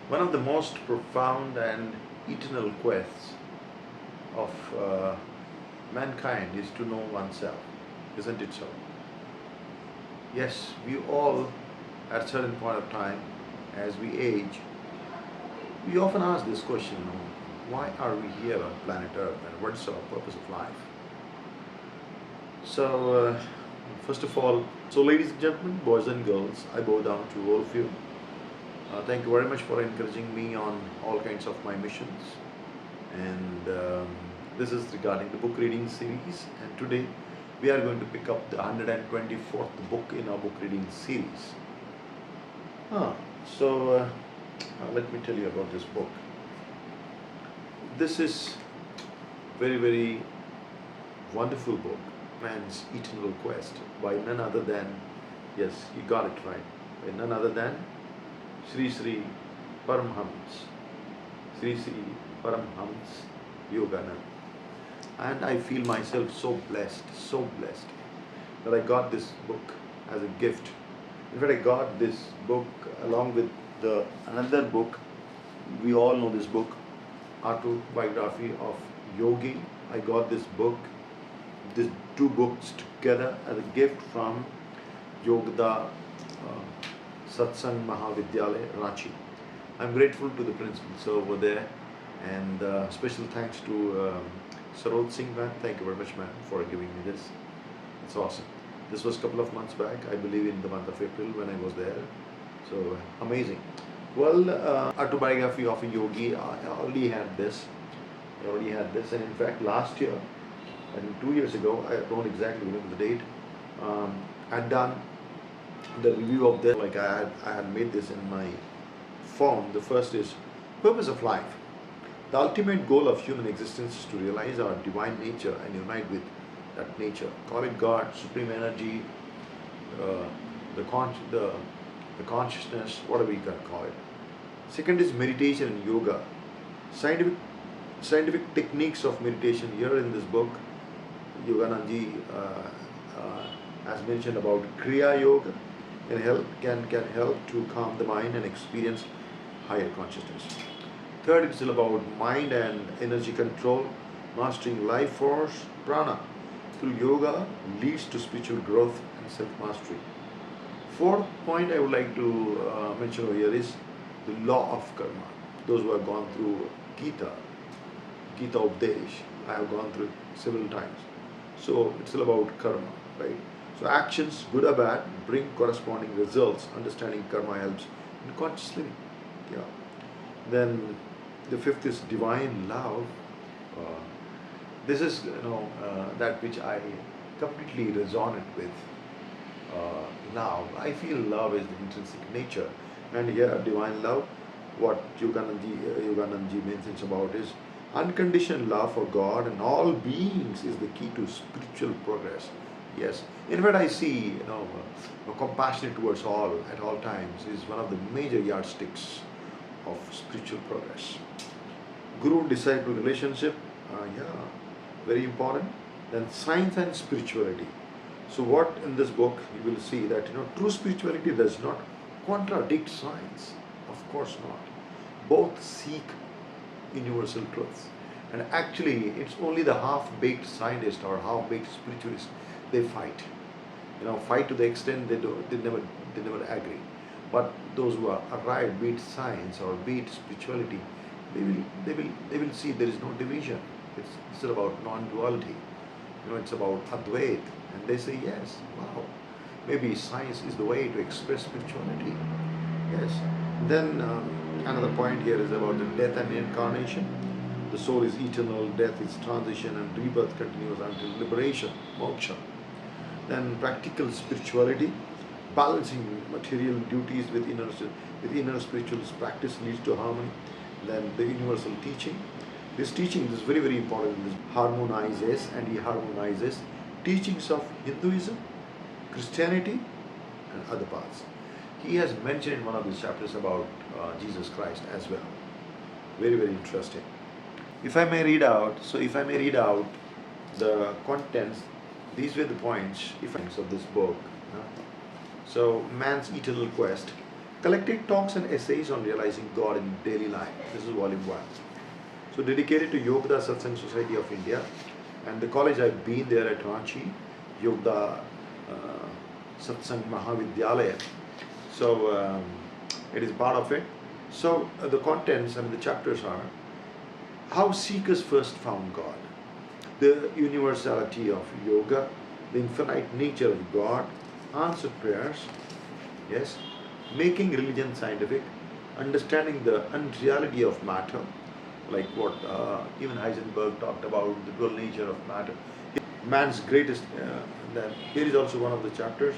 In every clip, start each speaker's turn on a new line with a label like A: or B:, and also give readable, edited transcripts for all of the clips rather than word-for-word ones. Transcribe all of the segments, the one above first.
A: One of the most profound and eternal quests of mankind is to know oneself, isn't it so? Yes, we all, at a certain point of time, as we age, we often ask this question, why are we here on planet Earth and what is our purpose of life? So, first of all, ladies and gentlemen, boys and girls, I bow down to all of you. Thank you very much for encouraging me on all kinds of my missions. And this is regarding the book reading series. And today we are going to pick up the 124th book in our book reading series. Let me tell you about this book. This is very, very wonderful book, Man's Eternal Quest, by none other than, yes, you got it right, by none other than 𝗵𝗵𝗺 Yogananda. And I feel myself so blessed that I got this book as a gift. In fact, I got this book along with another book. We all know this book, Autobiography of Yogi. I got this book, these two books together as a gift from Yogoda Satsang Mahavidyalaya, Ranchi. I'm grateful to the principals over there, and special thanks to Saroj Singh, man. Thank you very much, man, for giving me this. It's awesome. This was a couple of months back, I believe in the month of April when I was there. So amazing. Well, Autobiography of a Yogi, I already had this. And in fact, last year, and 2 years ago, I don't exactly remember the date, I'd done the review of this. Like I had made this in my form. The first is purpose of life. The ultimate goal of human existence is to realize our divine nature and unite with that nature. Call it God, supreme energy, the consciousness, whatever you can call it. Second is meditation and yoga. Scientific techniques of meditation. Here in this book, Yogananda has mentioned about Kriya Yoga can help to calm the mind and experience higher consciousness. Third, it's all about mind and energy control, mastering life force, prana. Through yoga leads to spiritual growth and self-mastery. Fourth point I would like to mention over here is the law of karma. Those who have gone through 𝗪𝗖𝗪, I have gone through it several times. So it's all about karma, right? So actions, good or bad, bring corresponding results. Understanding karma helps in conscious living. Yeah. Then the fifth is divine love. This is that which I completely resonate with. Love. I feel love is the intrinsic nature, and here divine love. What Yogananda mentions about is unconditioned love for God and all beings is the key to spiritual progress. Yes, in fact, I see compassionate towards all at all times is one of the major yardsticks of spiritual progress. Guru-disciple relationship, very important. Then science and spirituality. So what in this book you will see that true spirituality does not contradict science. Of course not. Both seek universal truths. And actually, it's only the half-baked scientist or half-baked spiritualist they fight. Fight to the extent they never agree. But those who are arrived, be it science or be it spirituality, they will see there is no division. It's about non-duality. It's about Advaita, and they say yes. Wow, maybe science is the way to express spirituality. Yes. Then another point here is about the death and incarnation. The soul is eternal, death is transition, and rebirth continues until liberation, moksha. Then practical spirituality, balancing material duties with inner spiritual practice leads to harmony. Then the universal teaching. This teaching is very, very important. This harmonizes teachings of Hinduism, Christianity, and other paths. He has mentioned in one of his chapters about Jesus Christ as well. Very, very interesting. If I may read out the contents, these were the points of this book. So, man's eternal quest. Collected talks and essays on realizing God in daily life. This is volume 1. So dedicated to Yogoda Satsang Society of India, and the college I've been there at Ranchi, Yogoda Satsang Mahavidyalaya. So it is part of it. So the contents and the chapters are how seekers first found God, the universality of yoga, the infinite nature of God, answered prayers, yes, making religion scientific, understanding the unreality of matter, like what even Heisenberg talked about, the dual nature of matter. Man's greatest, here is also one of the chapters,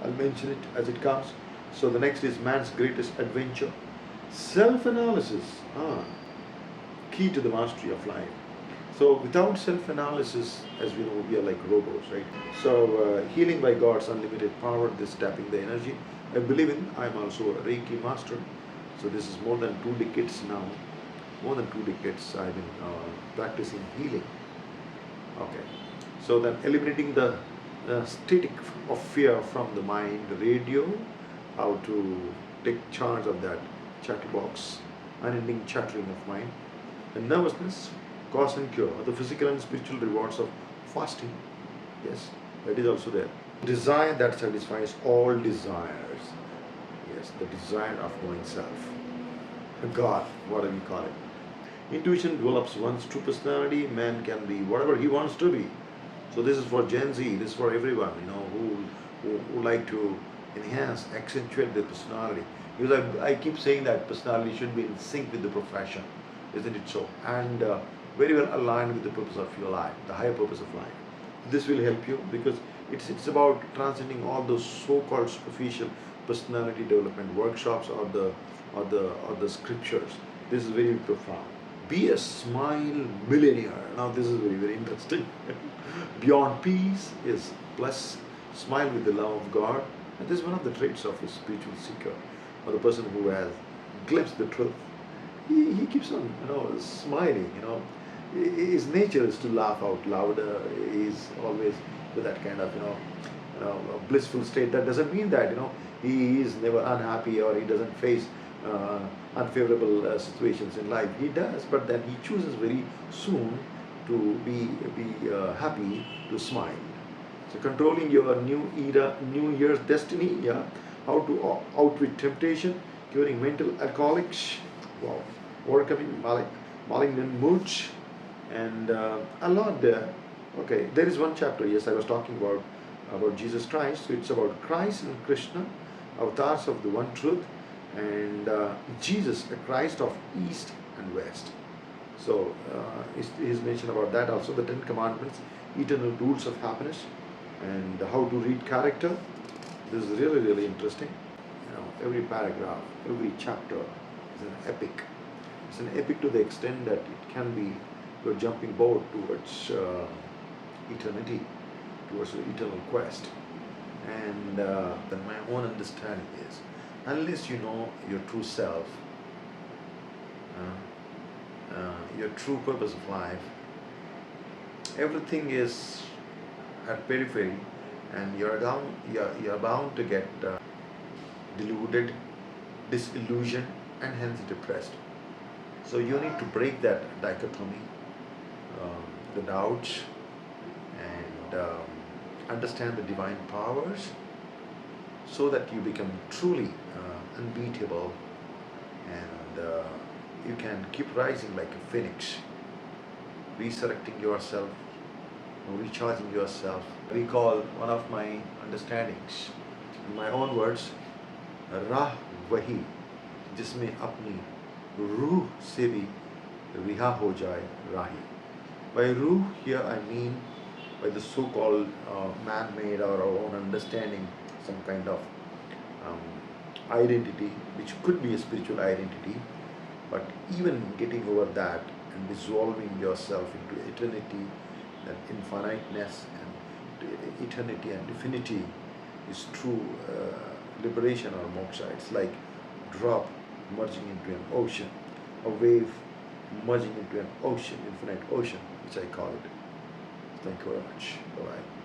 A: I'll mention it as it comes. So the next is man's greatest adventure, self-analysis, key to the mastery of life. So without self-analysis, as we know, we are like robots, right? So healing by God's unlimited power, this tapping the energy. I believe in, I'm also a Reiki master. So this is more than 2 decades now. More than 2 decades I've been practicing healing. Okay. So then eliminating the static of fear from the mind, the radio, how to take charge of that chatterbox, unending chattering of mind. The nervousness, cause and cure, the physical and spiritual rewards of fasting. Yes, that is also there. Desire that satisfies all desires. Yes, the desire of knowing self. God, what do we call it? Intuition develops one's true personality. Man can be whatever he wants to be. So this is for Gen Z, this is for everyone, who like to enhance, accentuate their personality. Because I keep saying that personality should be in sync with the profession, isn't it so? And very well aligned with the purpose of your life, the higher purpose of life. This will help you because it's about transcending all those so-called superficial personality development workshops or the scriptures. This is very profound. Be a smile millionaire. Now this is very, very interesting. Beyond peace is bless, smile with the love of God. And this is one of the traits of a spiritual seeker, or the person who has glimpsed the truth. He keeps on, smiling, His nature is to laugh out loud. He's always with that kind of, blissful state. That doesn't mean that, he is never unhappy or he doesn't face unfavorable situations in life. He does, but then he chooses very soon to be happy, to smile. So controlling your New Year's destiny, how to outwit temptation, curing mental alcoholics, overcoming malignant moods, and a lot there. Okay, there is one chapter, yes, I was talking about Jesus Christ. So it's about Christ and Krishna, avatars of the one truth, and Jesus, the Christ of East and West. So he's mentioned about that also, the 10 Commandments, eternal rules of happiness, and how to read character. This is really, really interesting. Every paragraph, every chapter is an epic. It's an epic to the extent that it can be your jumping board towards eternity, towards the eternal quest. And then my own understanding is, unless you know your true self, your true purpose of life, everything is at periphery, and you're bound to get deluded, disillusioned, and hence depressed. So you need to break that dichotomy, the doubts, and understand the divine powers, so that you become truly unbeatable, and you can keep rising like a phoenix, resurrecting yourself, recharging yourself. Recall one of my understandings, in my own words, राह वही जिसमें अपनी रूह से भी रिहा हो जाए राही. By ruh here I mean by the so-called man-made or our own understanding, some kind of identity, which could be a spiritual identity, but even getting over that and dissolving yourself into eternity, that infiniteness and eternity and infinity is true liberation or moksha. It's like a drop merging into an ocean, a wave merging into an ocean, infinite ocean, which I call it. Thank you very much. Bye-bye.